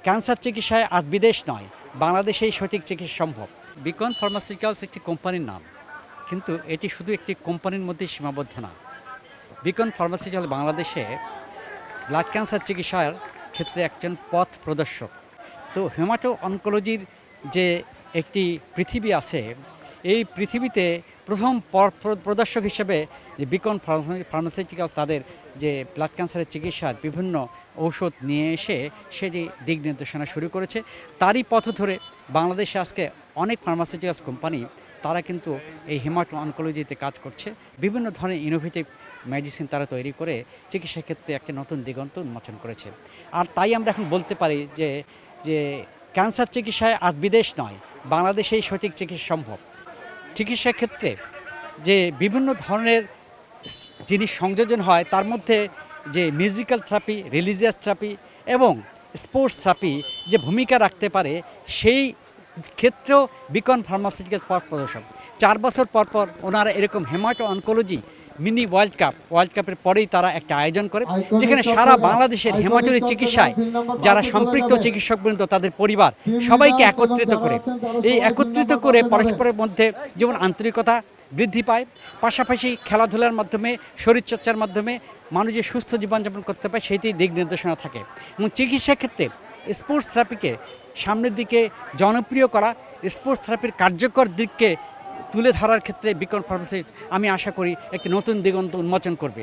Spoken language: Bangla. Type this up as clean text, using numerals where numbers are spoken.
ক্যান্সার চিকিৎসায় আর বিদেশ নয়, বাংলাদেশেই সঠিক চিকিৎসা সম্ভব। বিকন ফার্মাসিউটিক্যালস একটি কোম্পানির নাম, কিন্তু এটি শুধু একটি কোম্পানির মধ্যেই সীমাবদ্ধ না। বিকন ফার্মাসিউটিক্যাল বাংলাদেশে ব্লাড ক্যান্সার চিকিৎসার ক্ষেত্রে একজন পথ প্রদর্শক। তো হেমাটো অনকোলজির যে একটি পৃথিবী আছে, এই পৃথিবীতে প্রথম প্রদর্শক হিসেবে যে বিকন ফার্মাসিউটিক্যালস তাদের যে ব্লাড ক্যান্সারের চিকিৎসার বিভিন্ন ঔষধ নিয়ে এসে সেটি দিক নির্দেশনা শুরু করেছে। তারই পথ ধরে বাংলাদেশে আজকে অনেক ফার্মাসিউটিক্যালস কোম্পানি তারা কিন্তু এই হেমাটো অনকোলজিতে কাজ করছে। বিভিন্ন ধরনের ইনোভেটিভ মেডিসিন তারা তৈরি করে চিকিৎসা ক্ষেত্রে একটা নতুন দিগন্ত উন্মোচন করেছে। আর তাই আমরা এখন বলতে পারি যে যে ক্যান্সার চিকিৎসায় আর বিদেশ নয়, বাংলাদেশেই সঠিক চিকিৎসা সম্ভব। চিকিৎসা ক্ষেত্রে যে বিভিন্ন ধরনের জিনিস সংযোজন হয়, তার মধ্যে যে মিউজিক্যাল থেরাপি, রিলিজিয়াস থেরাপি এবং স্পোর্টস থেরাপি যে ভূমিকা রাখতে পারে, সেই ক্ষেত্রেও বিকন ফার্মাসিউটিক্যাল পথ প্রদর্শক। 4 বছর পর পর ওনারা এরকম হেমাটো অনকোলজি মিনি ওয়ার্ল্ড কাপের পরেই তারা একটা আয়োজন করে, যেখানে সারা বাংলাদেশের হেমাটোরি চিকিৎসায় যারা সম্পৃক্ত চিকিৎসকবৃন্দ, তাদের পরিবার সবাইকে একত্রিত করে, এই একত্রিত করে পরস্পরের মধ্যে যেমন আন্তরিকতা বৃদ্ধি পায়, পাশাপাশি খেলাধুলার মাধ্যমে, শরীরচর্চার মাধ্যমে মানুষ যে সুস্থ জীবনযাপন করতে পারে সেটি দিক নির্দেশনা থাকে। এবং চিকিৎসা ক্ষেত্রে স্পোর্টস থেরাপিকে সামনের দিকে জনপ্রিয় করা, স্পোর্টস থেরাপির কার্যকর দিককে তুলে ধরার ক্ষেত্রে বিকন ফার্মাসি আমি আশা করি একটি নতুন দিগন্ত উন্মোচন করবে।